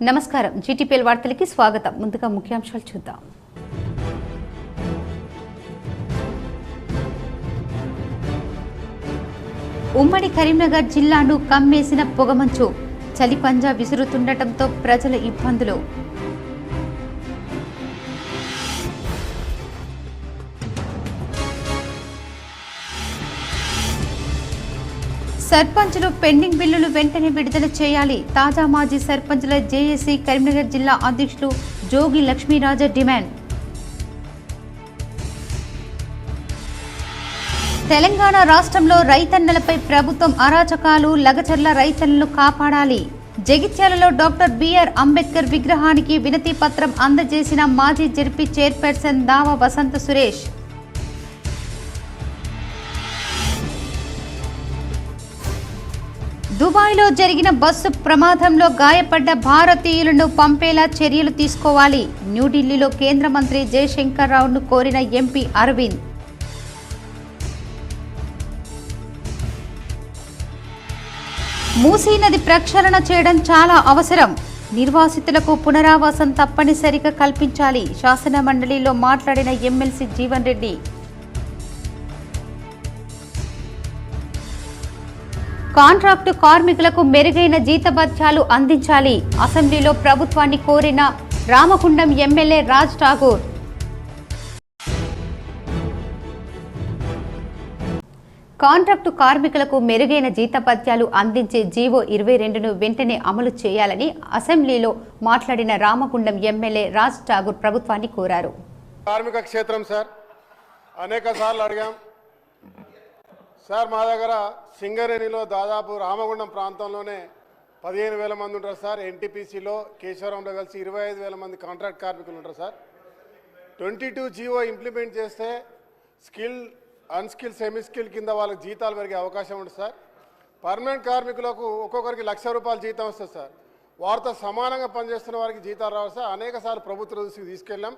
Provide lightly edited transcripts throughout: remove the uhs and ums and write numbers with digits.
నమస్కారం జీటీపీఎల్ వార్తలకి స్వాగతం. ముందుగా ముఖ్యాంశాలు చూద్దాం. ఉమ్మడి కరీంనగర్ జిల్లాను కమ్మేసిన పొగమంచు, చలి పంజా విసురుతుండటంతో ప్రజల ఇబ్బందులు. సర్పంచులు పెండింగ్ బిల్లులు వెంటనే విడుదల చేయాలి. తాజా మాజీ సర్పంచుల జేఏసీ కరీంనగర్ జిల్లా అధ్యక్షులు జోగి లక్ష్మీరాజ డిమాండ్. తెలంగాణ రాష్ట్రంలో రైతన్నలపై ప్రభుత్వం అరాచకాలు, లగచర్ల రైతన్నలను కాపాడాలి. జగిత్యాలలో డాక్టర్ బిఆర్ అంబేద్కర్ విగ్రహానికి వినతి పత్రం అందజేసిన మాజీ జెడ్పీ చైర్పర్సన్ దావ వసంత సురేష్. దుబాయ్లో జరిగిన బస్సు ప్రమాదంలో గాయపడ్డ భారతీయులను పంపేలా చర్యలు తీసుకోవాలి. న్యూఢిల్లీలో కేంద్ర మంత్రి జయశంకర్ రావును కోరిన ఎంపీ అరవింద్. మూసీ నది ప్రక్షాళన చేయడం చాలా అవసరం. నిర్వాసితులకు పునరావాసం తప్పనిసరిగా కల్పించాలి. శాసన మండలిలో మాట్లాడిన ఎమ్మెల్సీ జీవన్ రెడ్డి. కాంట్రాక్టు కార్మికులకు మెరుగైన జీతభత్యాలు అందించాలి. అసెంబ్లీలో ప్రభుత్వాన్ని కోరిన రామగుండం ఎమ్మెల్యే రాజ్ ఠాగూర్. కాంట్రాక్టు కార్మికులకు మెరుగైన జీతభత్యాలు అందించే జీవో 22ను వెంటనే అమలు చేయాలని అసెంబ్లీలో మాట్లాడిన రామగుండం ఎమ్మెల్యే రాజ్ ఠాగూర్ ప్రభుత్వాన్ని కోరారు. కార్మిక క్షేత్రం సార్ అనేక సార్లు అడిగాం సార్. మా దగ్గర సింగరేణిలో దాదాపు రామగుండం ప్రాంతంలోనే 15,000 మంది ఉంటారు సార్. ఎన్టీపీసీలో కేశవరంలో కలిసి 25,000 మంది కాంట్రాక్ట్ కార్మికులు ఉంటారు సార్. 22 జీవో ఇంప్లిమెంట్ చేస్తే స్కిల్, అన్స్కిల్, సెమీ స్కిల్ కింద వాళ్ళకి జీతాలు పెరిగే అవకాశం ఉంటుంది సార్. పర్మనెంట్ కార్మికులకు ఒక్కొక్కరికి ₹1,00,000 జీతం వస్తుంది సార్. వారితో సమానంగా పనిచేస్తున్న వారికి జీతాలు రావు సార్. అనేక సార్లు ప్రభుత్వ దృష్టికి తీసుకెళ్ళాం.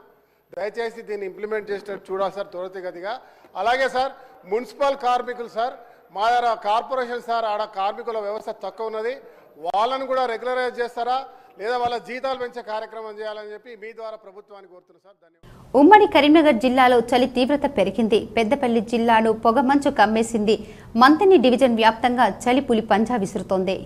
దయచేసి దీన్ని ఇంప్లిమెంట్ చేసేటట్టు చూడాలి సార్ త్వరితగతిగా. అలాగే సార్ మున్సిపల్ కార్మికులు సార్, మా దగ్గర కార్పొరేషన్ సార్, ఆడ కార్మికుల వ్యవస్థ తక్కువ ఉన్నది. వాళ్ళను కూడా రెగ్యులరైజ్ చేస్తారా లేదా వాళ్ళ జీతాలు పెంచే కార్యక్రమం చేయాలని చెప్పి మీ ద్వారా ప్రభుత్వానికి కోరుతున్నారు సార్. ధన్యవాదాలు. ఉమ్మడి కరీంనగర్ జిల్లాలో చలి తీవ్రత పెరిగింది. పెద్దపల్లి జిల్లాను పొగమంచు కమ్మేసింది. మంతని డివిజన్ వ్యాప్తంగా చలి పులి పంజా విసురుతోంది.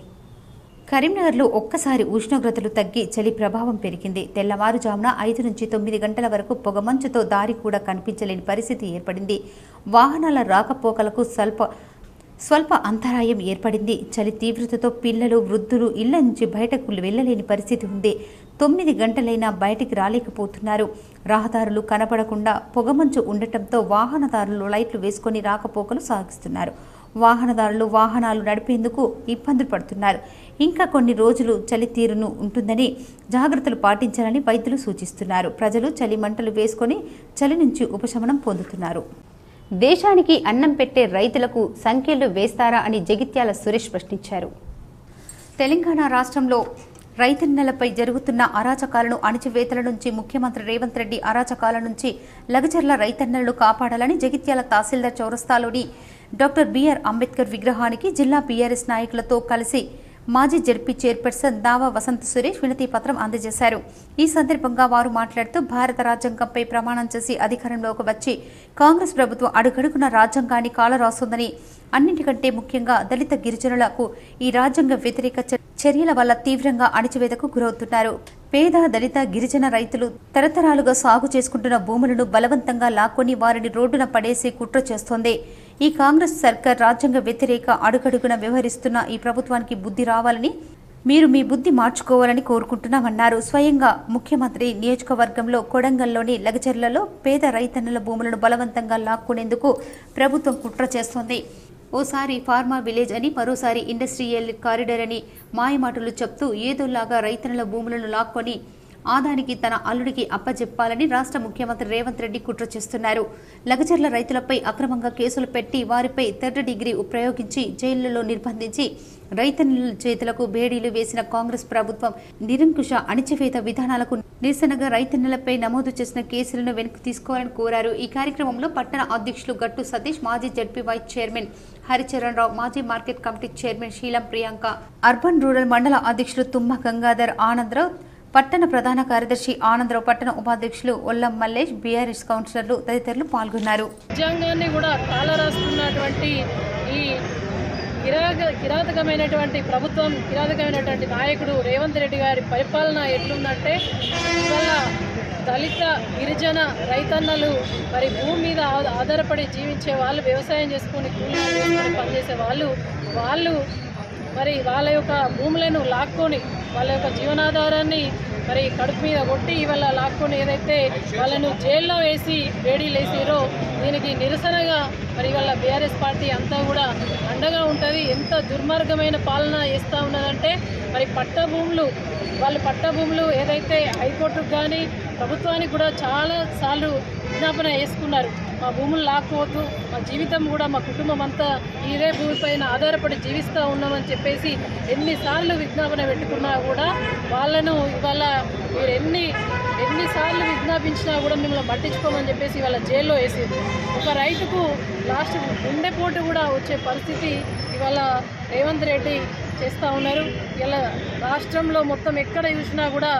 కరీంనగర్లో ఒక్కసారి ఉష్ణోగ్రతలు తగ్గి చలి ప్రభావం పెరిగింది. తెల్లవారుజామున 5 నుంచి 9 గంటల వరకు పొగమంచుతో దారి కూడా కనిపించలేని పరిస్థితి ఏర్పడింది. వాహనాల రాకపోకలకు స్వల్ప అంతరాయం ఏర్పడింది. చలి తీవ్రతతో పిల్లలు, వృద్ధులు ఇళ్ల నుంచి బయటకు వెళ్లలేని పరిస్థితి ఉంది. 9 గంటలైనా బయటికి రాలేకపోతున్నారు. రహదారులు కనపడకుండా పొగమంచు ఉండటంతో వాహనదారులు లైట్లు వేసుకొని రాకపోకలు సాగిస్తున్నారు. వాహనదారులు వాహనాలు నడిపేందుకు ఇబ్బందులు పడుతున్నారు. ఇంకా కొన్ని రోజులు చలి తీరును ఉంటుందని జాగ్రత్తలు పాటించాలని వైద్యులు సూచిస్తున్నారు. ప్రజలు చలి మంటలు వేసుకొని చలి నుంచి ఉపశమనం పొందుతున్నారు. దేశానికి అన్నం పెట్టే రైతులకు సంఖ్యలు వేస్తారా అని జగిత్యాల సురేష్ ప్రశ్నించారు. తెలంగాణ రాష్ట్రంలో రైతన్నలపై జరుగుతున్న అరాచకాలను, అణచివేతల నుంచి ముఖ్యమంత్రి రేవంత్ రెడ్డి అరాచకాల నుంచి లగచర్ల రైతన్నలను కాపాడాలని జగిత్యాల తహసీల్దార్ చౌరస్తాలోని డాక్టర్ బిఆర్ అంబేద్కర్ విగ్రహానికి జిల్లా బీఆర్ఎస్ నాయకులతో కలిసి మాజీ జెడ్పీ చైర్పర్సన్ దావా వసంత సురేష్ వినతి పత్రం అందజేశారు. ఈ సందర్భంగా వారు మాట్లాడుతూ భారత రాజ్యాంగంపై ప్రమాణం చేసి అధికారంలోకి వచ్చి కాంగ్రెస్ ప్రభుత్వం అడుగడుగున రాజ్యాంగాన్ని కాలరాస్తుందని, అన్నింటికంటే ముఖ్యంగా దళిత గిరిజనులకు ఈ రాజ్యాంగ వ్యతిరేక చర్యల వల్ల తీవ్రంగా అణచివేతకు గురవుతున్నారు. పేద, దళిత, గిరిజన రైతులు తరతరాలుగా సాగు చేసుకుంటున్న భూములను బలవంతంగా లాక్కొని వారిని రోడ్డున పడేసి కుట్ర చేస్తోంది. ఈ కాంగ్రెస్ సర్కార్ రాజ్యాంగ వ్యతిరేక అడుగడుగున వ్యవహరిస్తున్న ఈ ప్రభుత్వానికి బుద్ధి రావాలని, మీరు మీ బుద్ధి మార్చుకోవాలని కోరుకుంటున్నామన్నారు. స్వయంగా ముఖ్యమంత్రి నియోజకవర్గంలో కొడంగల్లోని లగచర్లలో పేద రైతన్నుల భూములను బలవంతంగా లాక్కునేందుకు ప్రభుత్వం కుట్ర చేస్తోంది. ఓసారి ఫార్మా విలేజ్ అని, మరోసారి ఇండస్ట్రియల్ కారిడార్ అని మాయమాటలు చెప్తూ ఏదోలాగా రైతన్నుల భూములను లాక్కొని ఆదానికి తన అల్లుడికి అప్పచెప్పాలని రాష్ట్ర ముఖ్యమంత్రి రేవంత్ రెడ్డి కుట్ర చేస్తున్నారు. లగచర్ల రైతులపై అక్రమంగా కేసులు పెట్టి వారిపై 3rd డిగ్రీ ప్రయోగించి జైళ్లలో నిర్బంధించి రైతన్నుల చేతులకు బేడీలు వేసిన కాంగ్రెస్ ప్రభుత్వం నిరంకుశ అణచివేత విధానాలకు నిరసనగా రైతన్నులపై నమోదు చేసిన కేసులను వెనక్కి తీసుకోవాలని కోరారు. ఈ కార్యక్రమంలో పట్టణ అధ్యక్షులు గట్టు సతీష్, మాజీ జెడ్పీ వైస్ చైర్మన్ హరిచరణ్ రావు, మాజీ మార్కెట్ కమిటీ చైర్మన్ శీలం ప్రియాంక, అర్బన్ రూరల్ మండల అధ్యక్షులు తుమ్మ గంగాధర్ ఆనందరావు, పట్టణ ప్రధాన కార్యదర్శి ఆనందరావు, పట్టణ ఉపాధ్యక్షులు ఒల్లం మల్లేష్, బీఆర్ఎస్ కౌన్సిలర్లు తదితరులు పాల్గొన్నారు. రాజ్యాంగాన్ని కూడా కాలరాస్తున్నటువంటి ఈ కిరాతకమైనటువంటి ప్రభుత్వం, కిరాతకమైనటువంటి నాయకుడు రేవంత్ రెడ్డి గారి పరిపాలన ఎట్లుందంటే, ఇవాళ దళిత గిరిజన రైతన్నలు మరి భూమి మీద ఆధారపడి జీవించే వాళ్ళు, వ్యవసాయం చేసుకొని కూలీలు చేసుకొని పనిచేసే వాళ్ళు మరి వాళ్ళ యొక్క భూములను లాక్కొని వాళ్ళ యొక్క జీవనాధారాన్ని మరి కడుపు మీద కొట్టి ఇవాళ లాక్కొని ఏదైతే వాళ్ళను జైల్లో వేసి వేడీలు వేసిరో దీనికి నిరసనగా మరి ఇవాళ బీఆర్ఎస్ పార్టీ అంతా కూడా అండగా ఉంటుంది. ఎంత దుర్మార్గమైన పాలన చేస్తూ ఉన్నదంటే, మరి పట్టభూములు ఏదైతే హైకోర్టుకు కానీ ప్రభుత్వానికి కూడా చాలాసార్లు విజ్ఞాపన వేసుకున్నారు. మా భూములు లాక్కోవద్దు, మా జీవితం కూడా, మా కుటుంబం అంతా ఇదే భూమిపైన ఆధారపడి జీవిస్తూ ఉన్నామని చెప్పేసి ఎన్నిసార్లు విజ్ఞాపన పెట్టుకున్నా కూడా వాళ్ళను ఇవాళ మీరు ఎన్నిసార్లు విజ్ఞాపించినా కూడా మిమ్మల్ని పట్టించుకోమని చెప్పేసి ఇవాళ జైల్లో వేసేది. ఒక రైతుకు లాస్ట్ గుండెపోటు కూడా వచ్చే పరిస్థితి ఇవాళ రేవంత్ రెడ్డి చేస్తూ ఉన్నారు. ఇలా రాష్ట్రంలో మొత్తం ఎక్కడ చూసినా కూడా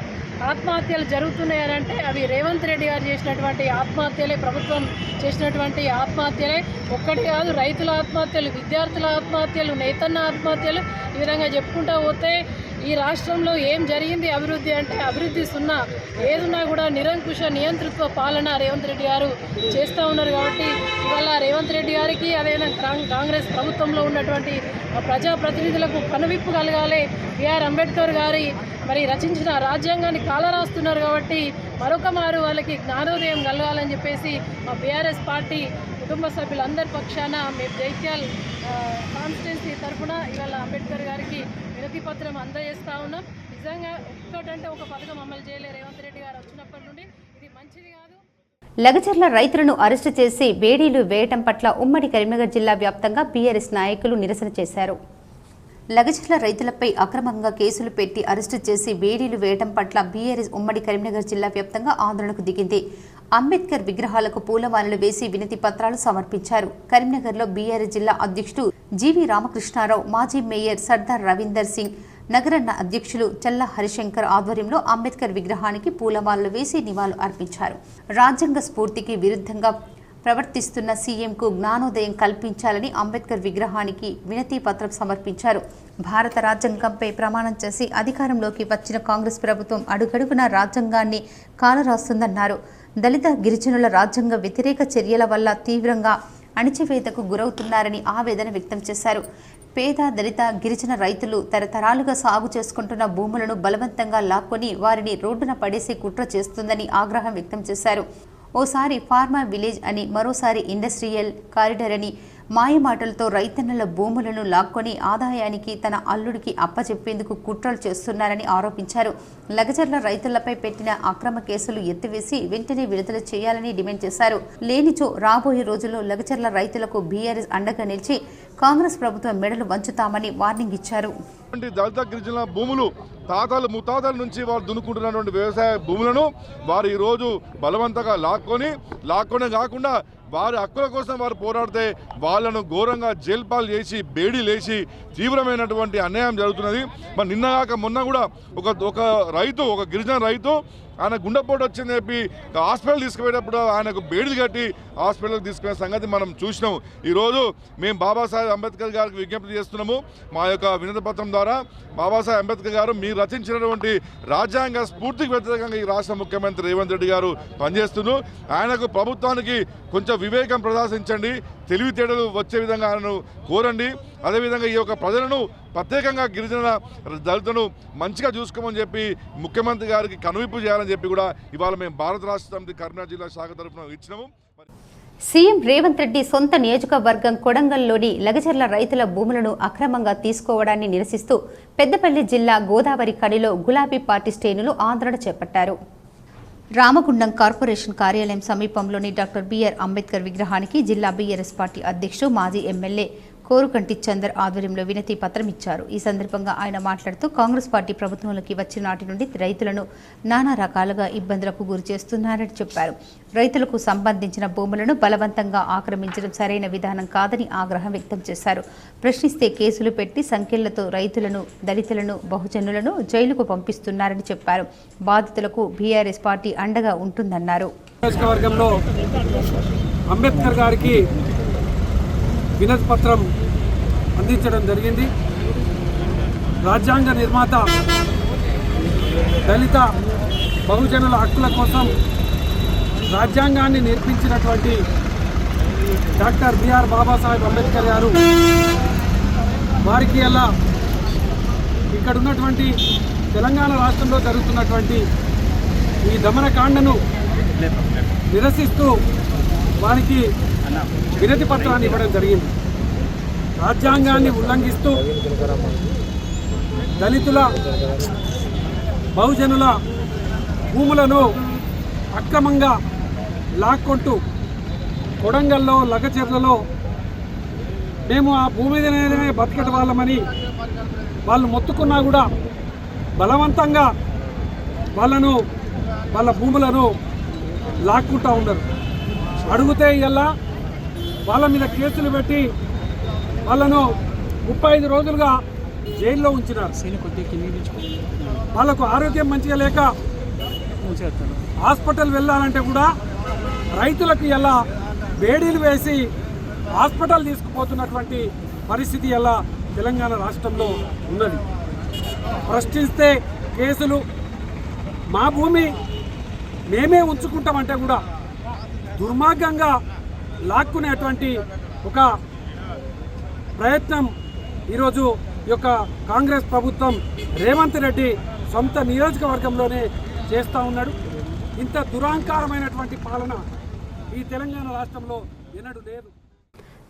ఆత్మహత్యలు జరుగుతున్నాయని అంటే అవి రేవంత్ రెడ్డి గారు చేసినటువంటి ఆత్మహత్యలే, ప్రభుత్వం చేసినటువంటి ఆత్మహత్యలే. ఒక్కటి కాదు, రైతుల ఆత్మహత్యలు, విద్యార్థుల ఆత్మహత్యలు, నేతన్న ఆత్మహత్యలు, ఈ విధంగా చెప్పుకుంటూ పోతే ఈ రాష్ట్రంలో ఏం జరిగింది అభివృద్ధి అంటే అభివృద్ధి సున్నా. ఏదున్నా కూడా నిరంకుశ నియంతృత్వ పాలన రేవంత్ రెడ్డి గారు చేస్తూ ఉన్నారు. కాబట్టి ఇవాళ రేవంత్ రెడ్డి గారికి అదేనా కాంగ్రెస్ ప్రభుత్వంలో ఉన్నటువంటి ప్రజాప్రతినిధులకు కనువిప్పు కలగాలి. బిఆర్ అంబేద్కర్ గారి మరి రచించిన రాజ్యాంగాన్ని కాలరాస్తున్నారు. కాబట్టి మరొక మారు వాళ్ళకి జ్ఞానోదయం కలగాలని చెప్పేసి మా బీఆర్ఎస్ పార్టీ కుటుంబ సభ్యులందరి పక్షాన మేము జైత్యాల్ కాన్స్టిట్యున్సీ తరఫున ఇవాళ అంబేద్కర్ గారికి వినతి పత్రం అందజేస్తూ ఉన్నాం. నిజంగా ఒక్కటంటే ఒక పథకం అమలు చేయలే రేవంత్ రెడ్డి గారు వచ్చినప్పటి నుండి, ఇది మంచిది కాదు. లగచర్ల రైతులను అరెస్టు చేసి బేడీలు వేయటం పట్ల ఉమ్మడి కరీంనగర్ జిల్లా వ్యాప్తంగా బీఆర్ఎస్ నాయకులు నిరసన చేశారు. లగచర్ల రైతులపై అక్రమంగా కేసులు పెట్టి అరెస్టు చేసి బేడీలు వేయటం పట్ల బీఆర్ఎస్ ఉమ్మడి కరీంనగర్ జిల్లా వ్యాప్తంగా ఆందోళనకు దిగింది. అంబేద్కర్ విగ్రహాలకు పూలమాలలు వేసి వినతి పత్రాలు సమర్పించారు. కరీంనగర్లో బీఆర్ఎస్ జిల్లా అధ్యక్షుడు జీవి రామకృష్ణారావు, మాజీ మేయర్ సర్దార్ రవీందర్ సింగ్, నగర అధ్యక్షులు చల్ల హరిశంకర్ ఆధ్వర్యంలో అంబేద్కర్ విగ్రహానికి పూలమాలలు వేసి నివాళులు అర్పించారు. రాజ్యాంగ స్ఫూర్తికి విరుద్ధంగా ప్రవర్తిస్తున్న సీఎంకు జ్ఞానోదయం కల్పించాలని అంబేద్కర్ విగ్రహానికి వినతి పత్రం సమర్పించారు. భారత రాజ్యాంగంపై ప్రమాణం చేసి అధికారంలోకి వచ్చిన కాంగ్రెస్ ప్రభుత్వం అడుగడుగునా రాజ్యాంగాన్ని కాలరాస్తుందన్నారు. దళిత గిరిజనుల రాజ్యాంగ వ్యతిరేక చర్యల వల్ల తీవ్రంగా అణిచివేతకు గురవుతున్నారని ఆవేదన వ్యక్తం చేశారు. పేద దళిత గిరిజన రైతులు తరతరాలుగా సాగు చేసుకుంటున్న భూములను బలవంతంగా లాక్కొని వారిని రోడ్డున పడేసి కుట్ర చేస్తుందని ఆగ్రహం వ్యక్తం చేశారు. ఓసారి ఫార్మా విలేజ్ అని, మరోసారి ఇండస్ట్రియల్ కారిడార్ అని మాయమాటలతో రైతన్నల భూములను లాక్కొని ఆదాయానికి తన అల్లుడికి అప్పచెప్పేందుకు కుట్రలు చేస్తున్నారని ఆరోపించారు. లగచర్ల రైతులపై పెట్టిన అక్రమ కేసులు ఎత్తివేసి వెంటనే విడుదల చేయాలని డిమాండ్ చేశారు. లేనిచో రాబోయే రోజుల్లో లగచర్ల రైతులకు బీఆర్ఎస్ అండగా నిలిచి కాంగ్రెస్ ప్రభుత్వం మెడలు వంచుతామని వార్నింగ్ ఇచ్చారు. దళిత గిరిజనుల భూములు తాతలు ముత్తాతల నుంచి వారు దున్నుకుంటున్నటువంటి వ్యవసాయ భూములను వారు ఈరోజు బలవంతంగా లాక్కొనే కాకుండా వారి హక్కుల కోసం వారు పోరాడితే వాళ్ళను ఘోరంగా జైల్పాలు చేసి బేడీలేసి తీవ్రమైనటువంటి అన్యాయం జరుగుతున్నది. మరి నిన్నగాక మొన్న కూడా ఒక గిరిజన రైతు ఆయన గుండెపోటు వచ్చిందని చెప్పి హాస్పిటల్ తీసుకుపోయేటప్పుడు ఆయనకు బేడీలు కట్టి హాస్పిటల్కి తీసుకునే సంగతి మనం చూసినాం. ఈరోజు మేము బాబాసాహెబ్ అంబేద్కర్ గారికి విజ్ఞప్తి చేస్తున్నాము. మా యొక్క వినతి పత్రం ద్వారా బాబాసాహెబ్ అంబేద్కర్ గారు మీరు రచించినటువంటి రాజ్యాంగ స్ఫూర్తికి వ్యతిరేకంగా ఈ రాష్ట్ర ముఖ్యమంత్రి రేవంత్ రెడ్డి గారు పనిచేస్తున్నారు. ఆయనకు ప్రభుత్వానికి కొంచెం వివేకం ప్రదర్శించండి, తెలివితేటలు వచ్చే విధంగా ఆయనను కోరండి. అదేవిధంగా ఈ యొక్క ప్రజలను ప్రత్యేకంగా గిరిజన దళితులను మంచిగా చూసుకోమని చెప్పి ముఖ్యమంత్రి గారికి కనువిప్పు చేయాలని చెప్పి కూడా ఇవాళ మేము భారత రాష్ట్ర సమితి కరీంనగర్ జిల్లా శాఖ తరఫున ఇచ్చినాము. సీఎం రేవంత్ రెడ్డి సొంత నియోజకవర్గం కొడంగల్లోని లగచర్ల రైతుల భూములను అక్రమంగా తీసుకోవడాన్ని నిరసిస్తూ పెద్దపల్లి జిల్లా గోదావరి కడిలో గులాబీ పార్టీ శ్రేణులు ఆందోళన చేపట్టారు. రామగుండం కార్పొరేషన్ కార్యాలయం సమీపంలోని డాక్టర్ బిఆర్ అంబేద్కర్ విగ్రహానికి జిల్లా బీఆర్ఎస్ పార్టీ అధ్యక్షుడు మాజీ ఎమ్మెల్యే కోరుకంటి చందర్ ఆధ్వర్యంలో వినతి పత్రం ఇచ్చారు. ఈ సందర్భంగా ఆయన మాట్లాడుతూ కాంగ్రెస్ పార్టీ ప్రభుత్వంలోకి వచ్చిన నాటి నుండి రైతులను నానా రకాలుగా ఇబ్బందులకు గురి చేస్తున్నారని చెప్పారు. రైతులకు సంబంధించిన భూములను బలవంతంగా ఆక్రమించడం సరైన విధానం కాదని ఆగ్రహం వ్యక్తం చేశారు. ప్రశ్నిస్తే కేసులు పెట్టి సంఖ్యలతో రైతులను, దళితులను, బహుజనులను జైలుకు పంపిస్తున్నారని చెప్పారు. బాధితులకు బీఆర్ఎస్ పార్టీ అండగా ఉంటుందన్నారు. అంబేద్కర్ గారికి వినతి పత్రం అందించడం జరిగింది. రాజ్యాంగ నిర్మాత దళిత బహుజనుల హక్కుల కోసం రాజ్యాంగాన్ని నిర్మించినటువంటి డాక్టర్ బిఆర్ బాబాసాహెబ్ అంబేద్కర్ గారు వారికి అలా ఇక్కడ ఉన్నటువంటి తెలంగాణ రాష్ట్రంలో జరుగుతున్నటువంటి ఈ దమనకాండను నిరసిస్తూ వారికి వినతి పత్రాన్ని ఇవ్వడం జరిగింది. రాజ్యాంగాన్ని ఉల్లంఘిస్తూ దళితుల బహుజనుల భూములను అక్రమంగా లాక్కొంటూ కొడంగల్లో, లగచెర్లలో మేము ఆ భూమి మీదనే బతికటి వాళ్ళమని వాళ్ళు మొత్తుకున్నా కూడా బలవంతంగా వాళ్ళ భూములను లాక్కుంటూ ఉండరు. అడిగితే ఇలా వాళ్ళ మీద కేసులు పెట్టి వాళ్ళను 35 రోజులుగా జైల్లో ఉంచినారు. వాళ్ళకు ఆరోగ్యం మంచిగా లేక హాస్పిటల్ వెళ్ళాలంటే కూడా రైతులకు ఇలా వేడీలు వేసి హాస్పిటల్ తీసుకుపోతున్నటువంటి పరిస్థితి ఇలా తెలంగాణ రాష్ట్రంలో ఉన్నది. ప్రశ్నిస్తే కేసులు, మా భూమి మేమే ఉంచుకుంటామంటే కూడా దుర్మార్గంగా లాక్కునేటువంటి ఒక ప్రయత్నం ఈరోజు ఈ యొక్క కాంగ్రెస్ ప్రభుత్వం రేవంత్ రెడ్డి సొంత నియోజకవర్గంలోనే చేస్తూ ఉన్నాడు. ఇంత దురహంకారమైనటువంటి పాలన ఈ తెలంగాణ రాష్ట్రంలో ఎన్నడూ లేదు.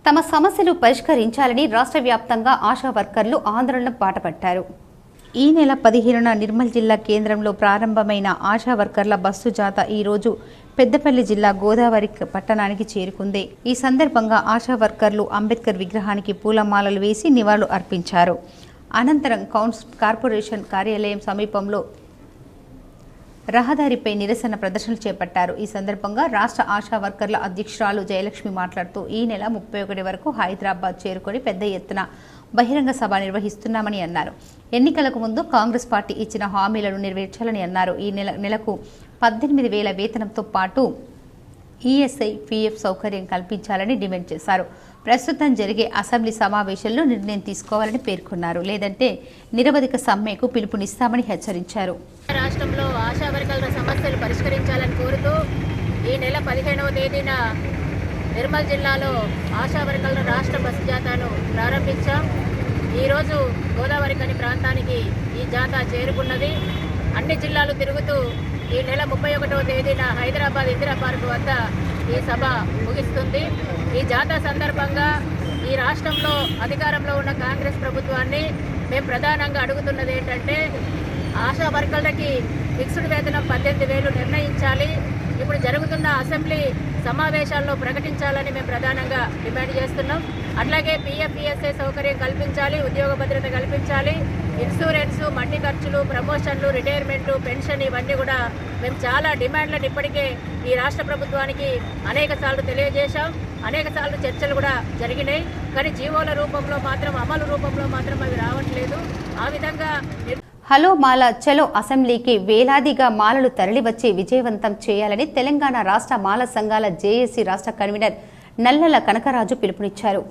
తమ సమస్యలు పరిష్కరించాలని రాష్ట్ర వ్యాప్తంగా ఆశా వర్కర్లు ఆందోళన బాటపట్టారు. ఈ నెల 15న నిర్మల్ జిల్లా కేంద్రంలో ప్రారంభమైన ఆశా వర్కర్ల బస్సు జాత ఈరోజు పెద్దపల్లి జిల్లా గోదావరి పట్టణానికి చేరుకుంది. ఈ సందర్భంగా ఆశా వర్కర్లు అంబేద్కర్ విగ్రహానికి పూలమాలలు వేసి నివాళులు అర్పించారు. అనంతరం కార్పొరేషన్ కార్యాలయం సమీపంలో రహదారిపై నిరసన ప్రదర్శనలు చేపట్టారు. ఈ సందర్భంగా రాష్ట్ర ఆశా వర్కర్ల అధ్యక్షురాలు జయలక్ష్మి మాట్లాడుతూ ఈ నెల 31 వరకు హైదరాబాద్ చేరుకొని పెద్ద ఎత్తున బహిరంగ సభ నిర్వహిస్తున్నామని అన్నారు. ఎన్నికలకు ముందు కాంగ్రెస్ పార్టీ ఇచ్చిన హామీలను నెరవేర్చాలని అన్నారు. ఈ నెలకు 18,000 వేతనంతో పాటు ఈఎస్ఐ, పీఎఫ్ సౌకర్యం కల్పించాలని డిమాండ్ చేశారు. ప్రస్తుతం జరిగే అసెంబ్లీ సమావేశంలో నిర్ణయం తీసుకోవాలని పేర్కొన్నారు. లేదంటే నిరవధిక సమ్మెకు పిలుపునిస్తామని హెచ్చరించారు. రాష్ట్రంలో ఆశా వర్కర్ల సమస్యలు పరిష్కరించాలని కోరుతూ ఈ నెల 15వ తేదీన నిర్మల్ జిల్లాలో ఆశా వర్కర్ల రాష్ట్ర బస్సు జాతాను ప్రారంభించాం. ఈరోజు గోదావరికని ప్రాంతానికి ఈ జాతా చేరుకున్నది. అన్ని జిల్లాలు తిరుగుతూ ఈ నెల 31వ తేదీన హైదరాబాద్ ఇందిరా పార్క్ వద్ద ఈ సభ ముగిస్తుంది. ఈ జాతా సందర్భంగా ఈ రాష్ట్రంలో అధికారంలో ఉన్న కాంగ్రెస్ ప్రభుత్వాన్ని మేము ప్రధానంగా అడుగుతున్నది ఏంటంటే, ఆశా వర్కర్లకి ఫిక్స్డ్ వేతనం 18,000 నిర్ణయించాలి. ఇప్పుడు జరుగుతున్న అసెంబ్లీ సమావేశాల్లో ప్రకటించాలని మేము ప్రధానంగా డిమాండ్ చేస్తున్నాం. అట్లాగే పీఎఫ్, ఈఎస్ఐ సౌకర్యం కల్పించాలి, ఉద్యోగ భద్రత కల్పించాలి, ఇన్సూరెన్స్, మట్టి ఖర్చులు, ప్రమోషన్లు, రిటైర్మెంటు, పెన్షన్ ఇవన్నీ కూడా మేము చాలా డిమాండ్లను ఇప్పటికే ఈ రాష్ట్ర ప్రభుత్వానికి అనేక సార్లు తెలియజేశాం. అనేక సార్లు చర్చలు కూడా జరిగినాయి. కానీ జీవోల రూపంలో మాత్రం, అమలు రూపంలో మాత్రం అవి రావట్లేదు. ఆ విధంగా హలో మాల చలో అసెంబ్లీకి వేలాదిగా మాలలు తరలివచ్చి విజయవంతం చేయాలని తెలంగాణ రాష్ట్ర మాల సంఘాల జేఏసీ రాష్ట్ర కన్వీనర్ నల్లల కనకరాజు పిలుపునిచ్చారు.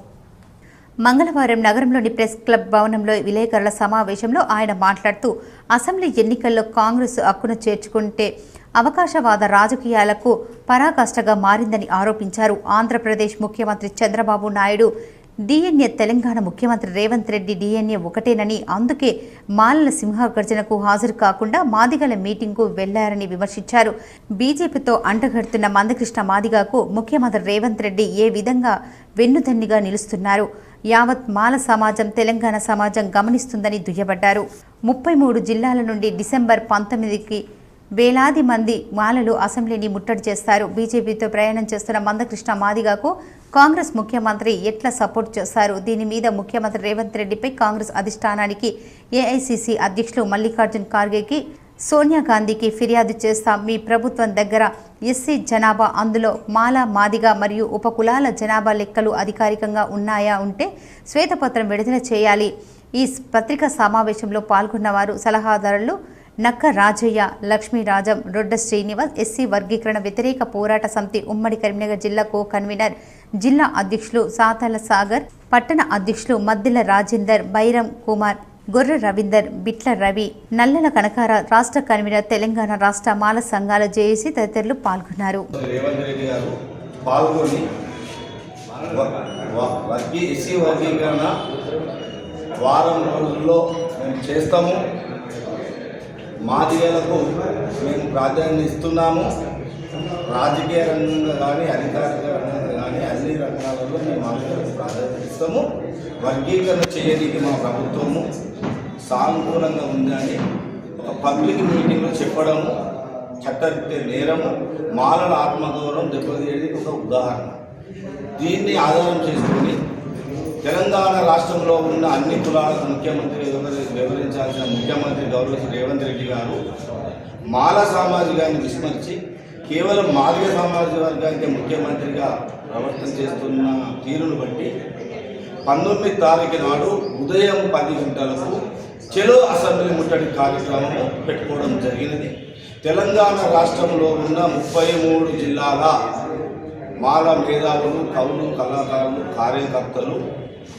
మంగళవారం నగరంలోని ప్రెస్ క్లబ్ భవనంలో విలేకరుల సమావేశంలో ఆయన మాట్లాడుతూ, అసెంబ్లీ ఎన్నికల్లో కాంగ్రెస్ హక్కును చేర్చుకుంటే అవకాశవాద రాజకీయాలకు పరాకాష్ఠగా మారిందని ఆరోపించారు. ఆంధ్రప్రదేశ్ ముఖ్యమంత్రి చంద్రబాబు నాయుడు డిఎన్ఏ, తెలంగాణ ముఖ్యమంత్రి రేవంత్ రెడ్డి డిఎన్ఏ ఒకటేనని, అందుకే మాలల సింహగర్జనకు హాజరు కాకుండా మాదిగల మీటింగ్కు వెళ్లారని విమర్శించారు. బీజేపీతో అంటగడుతున్న మందకృష్ణ మాదిగకు ముఖ్యమంత్రి రేవంత్ రెడ్డి ఏ విధంగా వెన్నుదన్నిగా నిలుస్తున్నారు? యావత్ మాల సమాజం, తెలంగాణ సమాజం గమనిస్తుందని దుయ్యబడ్డారు. 33 జిల్లాల నుండి డిసెంబర్ 19కి వేలాది మంది మాలలు అసెంబ్లీని ముట్టడి చేస్తారు. బీజేపీతో ప్రయాణం చేస్తున్న మందకృష్ణ మాదిగకు కాంగ్రెస్ ముఖ్యమంత్రి ఎట్లా సపోర్ట్ చేశారు? దీని మీద ముఖ్యమంత్రి రేవంత్ రెడ్డిపై కాంగ్రెస్ అధిష్టానానికి ఏఐసీసీ అధ్యక్షులు మల్లికార్జున్ ఖార్గేకి సోనియా గాంధీకి ఫిర్యాదు చేస్తాం. మీ ప్రభుత్వం దగ్గర ఎస్సీ జనాభా, అందులో మాలా, మాదిగ మరియు ఉపకులాల జనాభా లెక్కలు అధికారికంగా ఉన్నాయా? ఉంటే శ్వేతపత్రం విడుదల చేయాలి. ఈ పత్రికా సమావేశంలో పాల్గొన్నవారు సలహాదారులు నక్క రాజయ్య, లక్ష్మీరాజం, రొడ్డ శ్రీనివాస్, ఎస్సీ వర్గీకరణ వ్యతిరేక పోరాట సమితి ఉమ్మడి కరీంనగర్ జిల్లా కో కన్వీనర్, జిల్లా అధ్యక్షులు సాతాల సాగర్, పట్టణ అధ్యక్షులు మద్దిల రాజేందర్, బైరం కుమార్, గొర్రె రవీందర్, బిట్ల రవి, నల్లల కనకార, రాష్ట్ర కన్వీనర్, తెలంగాణ రాష్ట్ర మాల సంఘాల జేఏసీ తదితరులు పాల్గొన్నారు. రేవంత్ రెడ్డి గారు పాల్గొని ఎస్సీ వర్గీకరణ వారం రోజుల్లో మేము చేస్తాము, మాదిగలకు మేము ప్రాధాన్యత ఇస్తున్నాము, రాజకీయ రంగంగా కానీ అధికారిక రంగంగా కానీ అన్ని రంగాలలో మేము మాదిగలకు ప్రాధాన్యత ఇస్తాము, వర్గీకరణ చేయడానికి మా ప్రభుత్వము సానుకూలంగా ఉందని ఒక పబ్లిక్ మీటింగ్లో చెప్పడము చట్టరీత్యా నేరము, మాలల ఆత్మగౌరవం దెబ్బతీయడానికి ఒక ఉదాహరణ. దీన్ని ఆధారం చేసుకొని తెలంగాణ రాష్ట్రంలో ఉన్న అన్ని కులాలకు ముఖ్యమంత్రి వివరించాల్సిన ముఖ్యమంత్రి గౌరవ రేవంత్ రెడ్డి గారు మాల సామాజికాన్ని విస్మరించి కేవలం మాదిగ సామాజిక వర్గానికి ముఖ్యమంత్రిగా ప్రవర్తన చేస్తున్న తీరును బట్టి 19 తారీఖు నాడు ఉదయం 10 గంటలకు చెలో అసెంబ్లీ ముట్టడి కార్యక్రమం పెట్టుకోవడం జరిగినది. తెలంగాణ రాష్ట్రంలో ఉన్న 33 జిల్లాల మాల మేధావులు, కవులు, కళాకారులు, కార్యకర్తలు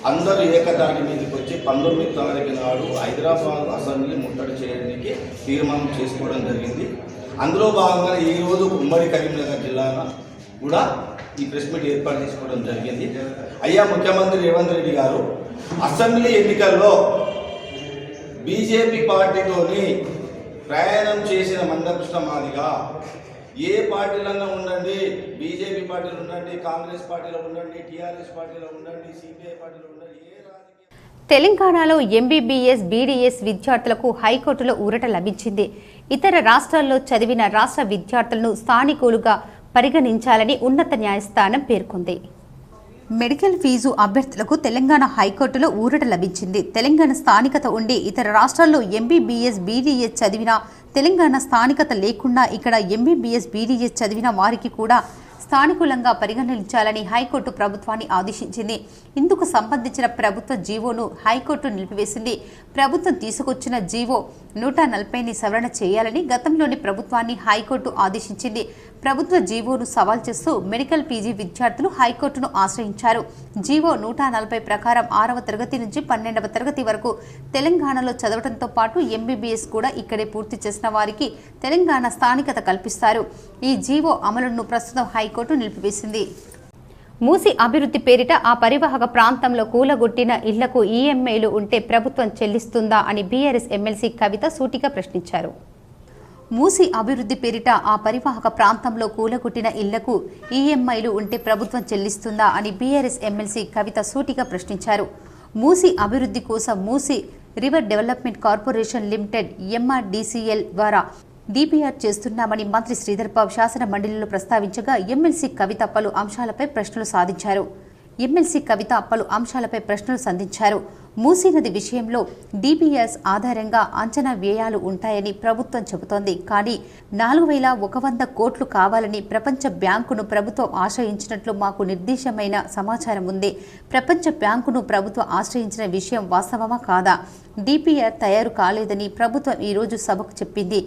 అందరూ ఏకదాటి మీదకి వచ్చి 19 తారీఖు నాడు హైదరాబాద్ అసెంబ్లీ ముట్టడి చేయడానికి తీర్మానం చేసుకోవడం జరిగింది. అందులో భాగంగా ఈరోజు ఉమ్మడి కరీంనగర్ జిల్లాలో కూడా ఈ ప్రెస్ మీట్ ఏర్పాటు చేసుకోవడం జరిగింది. అయ్యా ముఖ్యమంత్రి రేవంత్ రెడ్డి గారు, అసెంబ్లీ ఎన్నికల్లో బీజేపీ పార్టీతోని ప్రయాణం చేసిన మందకృష్ణ మాదిగా ఏ పార్టీలన్నా ఉండండి, బీజేపీ పార్టీలో ఉండండి, కాంగ్రెస్ పార్టీలో ఉండండి, టీఆర్ఎస్ పార్టీలో ఉండండి, సిపిఐ పార్టీలో ఉండండి, ఏ రాజకీయ తెలంగాణలో ఎంబీబీఎస్, బీడీఎస్ విద్యార్థులకు హైకోర్టులో ఊరట లభించింది. ఇతర రాష్ట్రాల్లో చదివిన రాష్ట్ర విద్యార్థులను స్థానికులుగా పరిగణించాలని ఉన్నత న్యాయస్థానం పేర్కొంది. మెడికల్ ఫీజు అభ్యర్థులకు తెలంగాణ హైకోర్టులో ఊరట లభించింది. తెలంగాణ స్థానికత ఉండి ఇతర రాష్ట్రాల్లో ఎంబీబీఎస్, బీడీఎస్ చదివిన తెలంగాణ స్థానికత లేకుండా ఇక్కడ ఎంబీబీఎస్, బీడీఎస్ చదివిన వారికి కూడా స్థానికులంగా పరిగణించాలని హైకోర్టు ప్రభుత్వాన్ని ఆదేశించింది. ఇందుకు సంబంధించిన ప్రభుత్వ జీవోను హైకోర్టు నిలిపివేసింది. ప్రభుత్వం తీసుకొచ్చిన జీవో 140ని సవరణ చేయాలని గతంలోని ప్రభుత్వాన్ని హైకోర్టు ఆదేశించింది. ప్రభుత్వ జీవోను సవాల్ చేస్తూ మెడికల్ పీజీ విద్యార్థులు హైకోర్టును ఆశ్రయించారు. జీవో 140 ప్రకారం 6వ తరగతి నుంచి 12వ తరగతి వరకు తెలంగాణలో చదవడంతో పాటు ఎంబీబీఎస్ కూడా ఇక్కడే పూర్తి చేసిన వారికి తెలంగాణ స్థానికత కల్పిస్తారు. ఈ జీవో అమలును ప్రస్తుతం హైకోర్టు నిలిపివేసింది. మూసి అభివృద్ధి పేరిట ఆ పరివాహక ప్రాంతంలో కూలగొట్టిన ఇళ్లకు ఈఎంఐలు ఉంటే ప్రభుత్వం చెల్లిస్తుందా అని బీఆర్ఎస్ ఎమ్మెల్సీ కవిత సూటిగా ప్రశ్నించారు. మూసి అభివృద్ధి పేరిట ఆ పరివాహక ప్రాంతంలో కూలగొట్టిన ఇళ్లకు ఈఎంఐలు ఉంటే ప్రభుత్వం చెల్లిస్తుందా అని బీఆర్ఎస్ ఎమ్మెల్సీ కవిత సూటిగా ప్రశ్నించారు. మూసి అభివృద్ధి కోసం మూసి రివర్ డెవలప్మెంట్ కార్పొరేషన్ లిమిటెడ్ ఎంఆర్డీసీఎల్ ద్వారా డీపీఆర్ చేస్తున్నామని మంత్రి శ్రీధర్ బాబు శాసన మండలిలో ప్రస్తావించగా ఎమ్మెల్సీ కవిత పలు అంశాలపై ప్రశ్నలు సంధించారు. మూసీ నది విషయంలో డీపీఎస్ ఆధారంగా అంచనా వ్యయాలు ఉంటాయని ప్రభుత్వం చెబుతోంది. కానీ 4100 కోట్లు కావాలని ప్రపంచ బ్యాంకును ప్రభుత్వం ఆశ్రయించినట్లు మాకు నిర్దేశమైన సమాచారం ఉంది. ప్రపంచ బ్యాంకును ప్రభుత్వం ఆశ్రయించిన విషయం వాస్తవమా కాదా? డీపీఆర్ తయారు కాలేదని ప్రభుత్వం ఈరోజు సభకు చెప్పింది.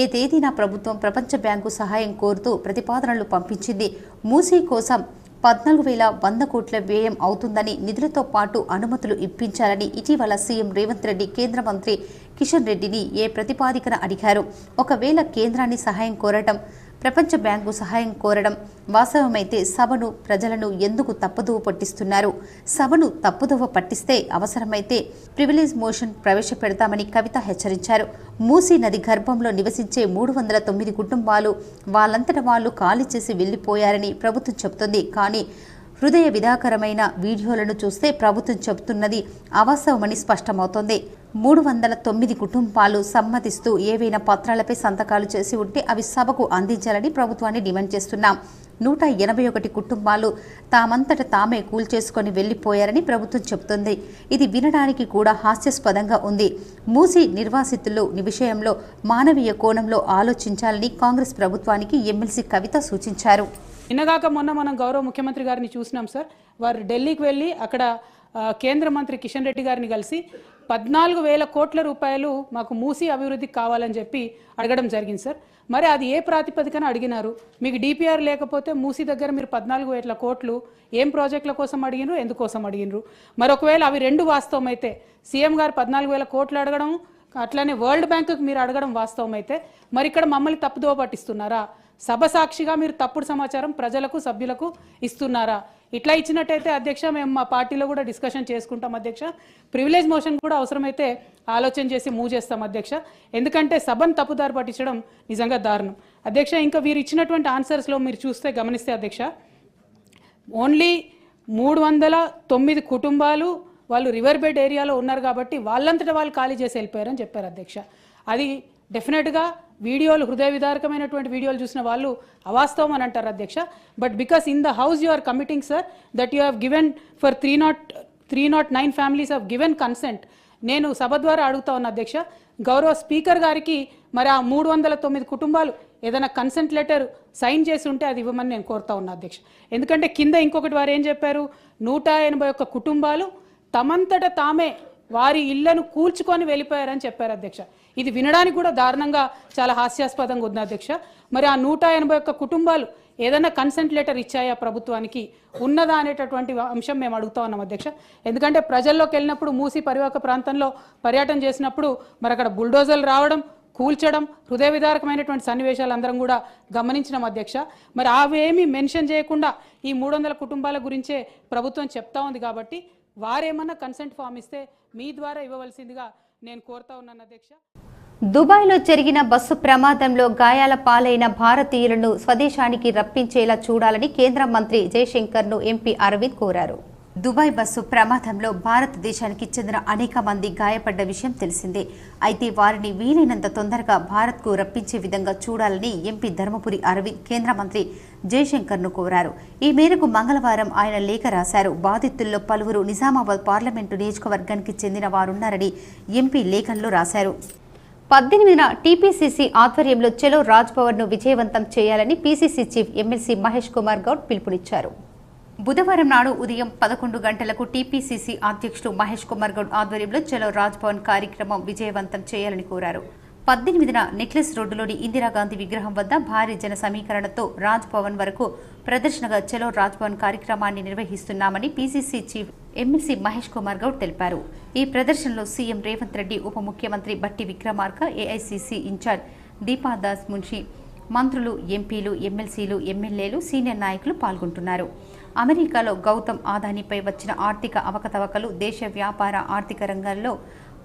ఏ తేదీన ప్రభుత్వం ప్రపంచ బ్యాంకు సహాయం కోరుతూ ప్రతిపాదనలు పంపించింది. మూసీ కోసం 14,100 కోట్ల వ్యయం అవుతుందని, నిధులతో పాటు అనుమతులు ఇప్పించాలని ఇటీవల సీఎం రేవంత్ రెడ్డి కేంద్ర మంత్రి కిషన్ రెడ్డిని ఏ ప్రతిపాదికన అడిగారు. ఒకవేళ కేంద్రాన్ని సహాయం కోరడం, ప్రపంచ బ్యాంకు సహాయం కోరడం వాస్తవమైతే సభను, ప్రజలను ఎందుకు తప్పుదోవ పట్టిస్తున్నారు? సభను తప్పుదోవ పట్టిస్తే అవసరమైతే ప్రివిలేజ్ మోషన్ ప్రవేశపెడతామని కవిత హెచ్చరించారు. మూసీ నది గర్భంలో నివసించే 309 కుటుంబాలు వాళ్ళంతట వాళ్ళు ఖాళీ చేసి వెళ్లిపోయారని ప్రభుత్వం చెబుతోంది. కానీ హృదయ విదాకరమైన వీడియోలను చూస్తే ప్రభుత్వం చెబుతున్నది అవాస్తవమని స్పష్టమవుతోంది. 309 కుటుంబాలు సమ్మతిస్తూ ఏవైనా పత్రాలపై సంతకాలు చేసి ఉంటే అవి సభకు అందించాలని ప్రభుత్వాన్ని డిమాండ్ చేస్తున్నాం. 181 కుటుంబాలు తామంతట తామే కూల్చేసుకొని వెళ్లిపోయారని ప్రభుత్వం చెబుతోంది. ఇది వినడానికి కూడా హాస్యాస్పదంగా ఉంది. మూసీ నిర్వాసితులు విషయంలో మానవీయ కోణంలో ఆలోచించాలని కాంగ్రెస్ ప్రభుత్వానికి ఎమ్మెల్సీ కవిత సూచించారు. నిన్నగాక మొన్న మనం గౌరవ ముఖ్యమంత్రి గారిని చూసినాం సార్. వారు ఢిల్లీకి వెళ్ళి అక్కడ కేంద్ర మంత్రి కిషన్ రెడ్డి గారిని కలిసి 14,000 కోట్ల రూపాయలు మాకు మూసీ అభివృద్ధికి కావాలని చెప్పి అడగడం జరిగింది సార్. మరి అది ఏ ప్రాతిపదికన అడిగినారు? మీకు డిపిఆర్ లేకపోతే మూసీ దగ్గర మీరు 14,000 కోట్లు ఏం ప్రాజెక్టుల కోసం అడిగినరు, ఎందుకోసం అడిగినరు? మరి ఒకవేళ అవి రెండు వాస్తవం అయితే సీఎం గారు 14,000 కోట్లు అడగడం, అట్లానే వరల్డ్ బ్యాంకుకి మీరు అడగడం వాస్తవం అయితే మరి ఇక్కడ మమ్మల్ని తప్పుదోవ పట్టిస్తున్నారా? సభ సాక్షిగా మీరు తప్పుడు సమాచారం ప్రజలకు సభ్యులకు ఇస్తున్నారా? ఇట్లా ఇచ్చినట్టయితే అధ్యక్ష మేము మా పార్టీలో కూడా డిస్కషన్ చేసుకుంటాం అధ్యక్ష. ప్రివిలేజ్ మోషన్ కూడా అవసరమైతే ఆలోచన చేసి మూవ్ చేస్తాం అధ్యక్ష. ఎందుకంటే సభను తప్పుదారి పట్టించడం నిజంగా దారుణం అధ్యక్ష. ఇంకా వీరు ఇచ్చినటువంటి ఆన్సర్స్లో మీరు చూస్తే గమనిస్తే అధ్యక్ష, ఓన్లీ 309 కుటుంబాలు వాళ్ళు రివర్ బెడ్ ఏరియాలో ఉన్నారు కాబట్టి వాళ్ళంతటా వాళ్ళు ఖాళీ చేసి వెళ్ళిపోయారని చెప్పారు అధ్యక్ష. అది డెఫినెట్గా వీడియోలు హృదయ విదారకమైనటువంటి వీడియోలు చూసిన వాళ్ళు అవాస్తవం అని అంటారు అధ్యక్ష. But because in the house you are committing sir that you have given for 309 families of given consent. నేను సభ ద్వారా అడుగుతా ఉన్నా అధ్యక్ష, గౌరవ స్పీకర్ గారికి మరి ఆ 309 కుటుంబాలు ఏదైనా కన్సెంట్ లెటర్ సైన్ చేసి ఉంటే అది ఇవ్వమని నేను కోరుతా ఉన్నా అధ్యక్ష. ఎందుకంటే కింద ఇంకొకటి వారు ఏం చెప్పారు, 181 కుటుంబాలు తమంతట తామే వారి ఇళ్లను కూల్చుకొని వెళ్ళిపోయారని చెప్పారు అధ్యక్ష. ఇది వినడానికి కూడా దారుణంగా చాలా హాస్యాస్పదంగా ఉంది అధ్యక్ష. మరి ఆ 181 కుటుంబాలు ఏదైనా కన్సెంట్ లెటర్ ఇచ్చాయా ప్రభుత్వానికి, ఉన్నదా అనేటటువంటి అంశం మేము అడుగుతా ఉన్నాం అధ్యక్ష. ఎందుకంటే ప్రజల్లోకి వెళ్ళినప్పుడు మూసీ పరివాహక ప్రాంతంలో పర్యటన చేసినప్పుడు మరి అక్కడ బుల్డోజర్లు రావడం, కూల్చడం, హృదయ విదారకమైనటువంటి సన్నివేశాలు అందరం కూడా గమనించినాం అధ్యక్ష. మరి అవేమీ మెన్షన్ చేయకుండా ఈ 300 కుటుంబాల గురించే ప్రభుత్వం చెప్తా ఉంది కాబట్టి వారేమన్నా కన్సెంట్ ఫామ్ ఇస్తే మీ ద్వారా ఇవ్వవలసిందిగా నేను కోరుతా ఉన్నాను అధ్యక్ష. దుబాయ్లో జరిగిన బస్సు ప్రమాదంలో గాయాల పాలైన భారతీయులను స్వదేశానికి రప్పించేలా చూడాలని కేంద్ర మంత్రి జయశంకర్ను ఎంపీ అరవింద్ కోరారు. దుబాయ్ బస్సు ప్రమాదంలో భారతదేశానికి చెందిన అనేక మంది గాయపడ్డ విషయం తెలిసిందే. అయితే వారిని వీలైనంత తొందరగా భారత్కు రప్పించే విధంగా చూడాలని ఎంపీ ధర్మపురి అరవింద్ కేంద్ర మంత్రి జయశంకర్ను కోరారు. ఈ మేరకు మంగళవారం ఆయన లేఖ రాశారు. బాధితుల్లో పలువురు నిజామాబాద్ పార్లమెంటు నియోజకవర్గానికి చెందిన వారున్నారని ఎంపీ లేఖల్లో రాశారు. 18న టీపీసీసీ ఆధ్వర్యంలో చలో రాజ్భవన్ను విజయవంతం చేయాలని PCC chief MLC Mahesh Kumar Goud పిలుపునిచ్చారు. బుధవారం నాడు ఉదయం 11 గంటలకు టీపీసీసీ అధ్యక్షుడు మహేష్ కుమార్ గౌడ్ ఆధ్వర్యంలో చలో రాజ్భవన్ కార్యక్రమం విజయవంతం చేయాలని కోరారు. 18న నెక్లెస్ రోడ్డులోని ఇందిరాగాంధీ విగ్రహం వద్ద భారీ జన సమీకరణతో రాజ్భవన్ వరకు ప్రదర్శనగా చలో రాజ్భవన్ కార్యక్రమాన్ని నిర్వహిస్తున్నామని PCC chief MLC Mahesh Kumar Goud తెలిపారు. ఈ ప్రదర్శనలో సీఎం రేవంత్ రెడ్డి, ఉప ముఖ్యమంత్రి బట్టి విక్రమార్క, ఏఐసీసీ ఇన్ఛార్జ్ దీపాదాస్ మున్షి, మంత్రులు, ఎంపీలు, ఎమ్మెల్సీలు, ఎమ్మెల్యేలు, సీనియర్ నాయకులు పాల్గొంటున్నారు. అమెరికాలో గౌతమ్ అదానీపై వచ్చిన ఆర్థిక అవకతవకలు దేశ వ్యాపార ఆర్థిక రంగాల్లో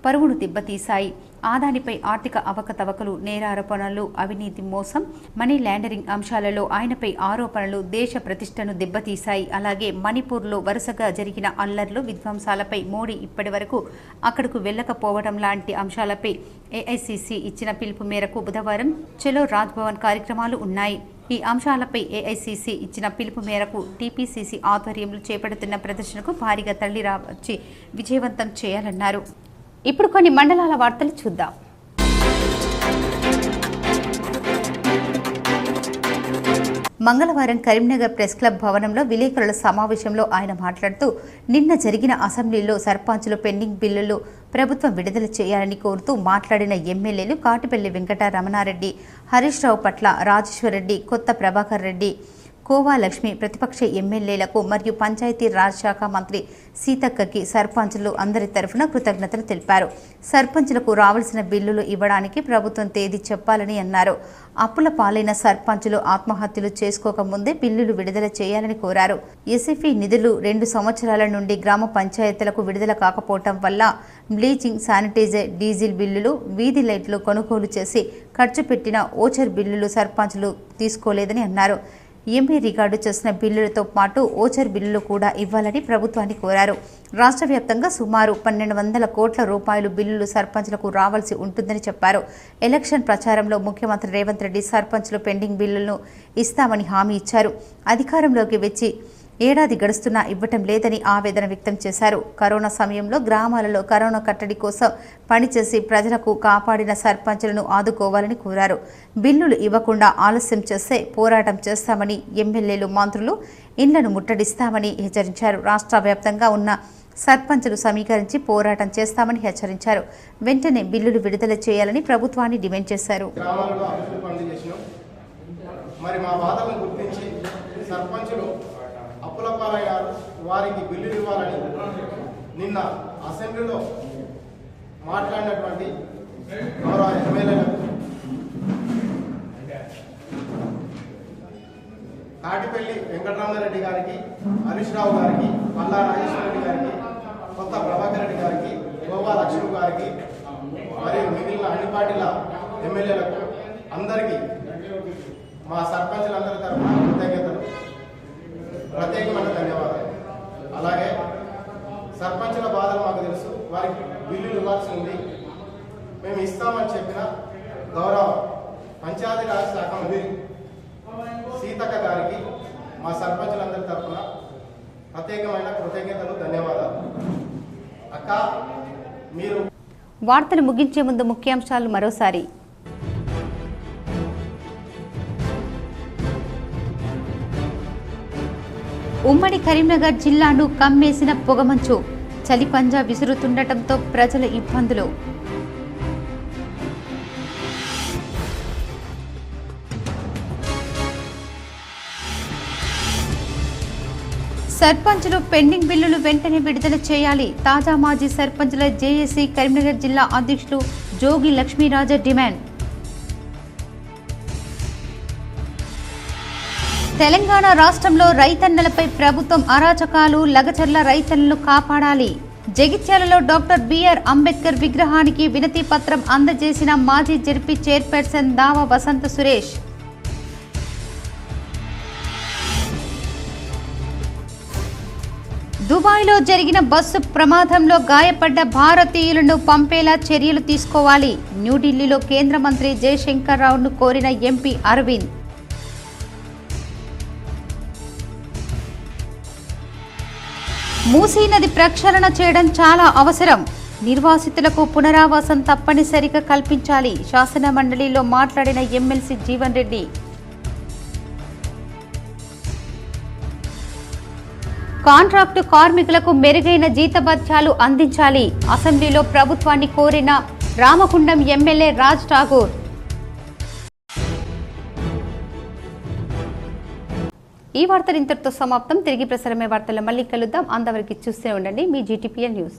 పరువును దెబ్బతీశాయి. అదానీపై ఆర్థిక అవకతవకలు, నేరారోపణలు, అవినీతి, మోసం, మనీ లాండరింగ్ అంశాలలో ఆయనపై ఆరోపణలు దేశ ప్రతిష్టను దెబ్బతీశాయి. అలాగే మణిపూర్లో వరుసగా జరిగిన అల్లర్లు, విధ్వంసాలపై మోడీ ఇప్పటి వరకు అక్కడకు వెళ్లకపోవడం లాంటి అంశాలపై ఏఐసీసీ ఇచ్చిన పిలుపు మేరకు బుధవారం చలో రాజ్భవన్ కార్యక్రమాలు ఉన్నాయి. ఈ అంశాలపై ఏఐసీసీ ఇచ్చిన పిలుపు మేరకు టీపీసీసీ ఆధ్వర్యంలో చేపడుతున్న ప్రదర్శనకు భారీగా తరలిరావచ్చి విజయవంతం చేయాలన్నారు. ఇప్పుడు కొన్ని మండలాల వార్తలు చూద్దాం. మంగళవారం కరీంనగర్ ప్రెస్ క్లబ్ భవనంలో విలేకరుల సమావేశంలో ఆయన మాట్లాడుతూ, నిన్న జరిగిన అసెంబ్లీలో సర్పంచులు పెండింగ్ బిల్లులు ప్రభుత్వం విడుదల చేయాలని కోరుతూ మాట్లాడిన ఎమ్మెల్యేలు కాటిపల్లి వెంకట రమణారెడ్డి, హరీష్ రావు పట్ల రాజేశ్వరరెడ్డి, కొత్త ప్రభాకర్ రెడ్డి, కోవా లక్ష్మి, ప్రతిపక్ష ఎమ్మెల్యేలకు మరియు పంచాయతీ రాజ్ శాఖ మంత్రి సీతక్కకి సర్పంచులు అందరి తరఫున కృతజ్ఞతలు తెలిపారు. సర్పంచులకు రావాల్సిన బిల్లులు ఇవ్వడానికి ప్రభుత్వం తేదీ చెప్పాలని అన్నారు. అప్పుల పాలైన సర్పంచులు ఆత్మహత్యలు చేసుకోకముందే బిల్లులు విడుదల చేయాలని కోరారు. ఎస్ఎఫ్ఈ నిధులు 2 సంవత్సరాల నుండి గ్రామ పంచాయతీలకు విడుదల కాకపోవటం వల్ల బ్లీచింగ్, శానిటైజర్, డీజిల్ బిల్లులు, వీధి లైట్లు కొనుగోలు చేసి ఖర్చు పెట్టిన ఓచర్ బిల్లులు సర్పంచులు తీసుకోలేదని అన్నారు. ఎంఏ రికార్డు చేసిన బిల్లులతో పాటు ఓచర్ బిల్లులు కూడా ఇవ్వాలని ప్రభుత్వాన్ని కోరారు. రాష్ట్ర వ్యాప్తంగా సుమారు 1200 కోట్ల రూపాయలు బిల్లులు సర్పంచ్లకు రావాల్సి ఉంటుందని చెప్పారు. ఎలక్షన్ ప్రచారంలో ముఖ్యమంత్రి రేవంత్ రెడ్డి సర్పంచ్లు పెండింగ్ బిల్లులను ఇస్తామని హామీ ఇచ్చారు. అధికారంలోకి వచ్చి ఏడాది గడుస్తున్నా ఇవ్వటం లేదని ఆవేదన వ్యక్తం చేశారు. కరోనా సమయంలో గ్రామాలలో కరోనా కట్టడి కోసం పనిచేసి ప్రజలకు కాపాడిన సర్పంచులను ఆదుకోవాలని కోరారు. బిల్లులు ఇవ్వకుండా ఆలస్యం చేస్తే పోరాటం చేస్తామని, ఎమ్మెల్యేలు, మంత్రులు ఇండ్లను ముట్టడిస్తామని హెచ్చరించారు. రాష్ట్ర వ్యాప్తంగా ఉన్న సర్పంచులు సమీకరించి పోరాటం చేస్తామని హెచ్చరించారు. వెంటనే బిల్లులు విడుదల చేయాలని ప్రభుత్వాన్ని డిమాండ్ చేశారు. అప్పుల పాలయ్యారు, వారికి బిల్లులు ఇవ్వాలని నిన్న అసెంబ్లీలో మాట్లాడినటువంటి గౌరవ ఎమ్మెల్యేలకు తాటిపల్లి వెంకటరామారెడ్డి గారికి, హరీష్ రావు గారికి, పల్లా నాగేశ్వరరెడ్డి గారికి, కొత్త ప్రభాకర్ రెడ్డి గారికి, గోవా లక్ష్మి గారికి మరియు మిగిలిన అన్ని పార్టీల ఎమ్మెల్యేలకు అందరికీ మా సర్పంచులందరి తరఫున కృతజ్ఞతలు, ప్రత్యేకమైన ధన్యవాదాలు. అలాగే సర్పంచుల బాధలు మాకు తెలుసు, వారికి బిల్లులు ఇవ్వాల్సి ఉంది. మేము ఇస్తామని చెప్పిన గౌరవ పంచాయతీరాజ్ శాఖ మంత్రి సీతక్క గారికి మా సర్పంచులందరి తరఫున ప్రత్యేకమైన కృతజ్ఞతలు, ధన్యవాదాలు. అక్క, మీరు వార్తలు ముగించే ముందు ముఖ్యాంశాలు మరోసారి. ఉమ్మడి కరీంనగర్ జిల్లాను కమ్మేసిన పొగమంచు, చలి పంజా విసురుతుండటంతో ప్రజల ఇబ్బందులు. సర్పంచులు పెండింగ్ బిల్లులు వెంటనే విడుదల చేయాలి. తాజా మాజీ సర్పంచుల జేఏసీ కరీంనగర్ జిల్లా అధ్యక్షులు జోగి లక్ష్మీరాజ డిమాండ్. తెలంగాణ రాష్ట్రంలో రైతన్నలపై ప్రభుత్వం అరాచకాలు, లగచర్ల రైతన్నలను కాపాడాలి. జగిత్యాలలో డాక్టర్ బిఆర్ అంబేద్కర్ విగ్రహానికి వినతి పత్రం అందజేసిన మాజీ జెడ్పీ చైర్పర్సన్ దావ వసంత సురేష్. దుబాయ్లో జరిగిన బస్సు ప్రమాదంలో గాయపడ్డ భారతీయులను పంపేలా చర్యలు తీసుకోవాలి. న్యూఢిల్లీలో కేంద్ర మంత్రి జయశంకర్ రావును కోరిన ఎంపీ అరవింద్. మూసీ నది ప్రక్షాళన చేయడం చాలా అవసరం. నిర్వాసితులకు పునరావాసం తప్పనిసరిగా కల్పించాలి. శాసన మండలిలో మాట్లాడిన ఎమ్మెల్సీ జీవన్ రెడ్డి. కాంట్రాక్టు కార్మికులకు మెరుగైన జీతభత్యాలు అందించాలి. అసెంబ్లీలో ప్రభుత్వాన్ని కోరిన రామగుండం ఎమ్మెల్యే రాజ్ ఠాగూర్. ఈ వార్తలు ఇంతటితో సమాప్తం. తిరిగి ప్రసారమే వార్తల్లో మళ్ళీ కలుద్దాం. అంతవరకు చూస్తూనే ఉండండి మీ GTPN న్యూస్.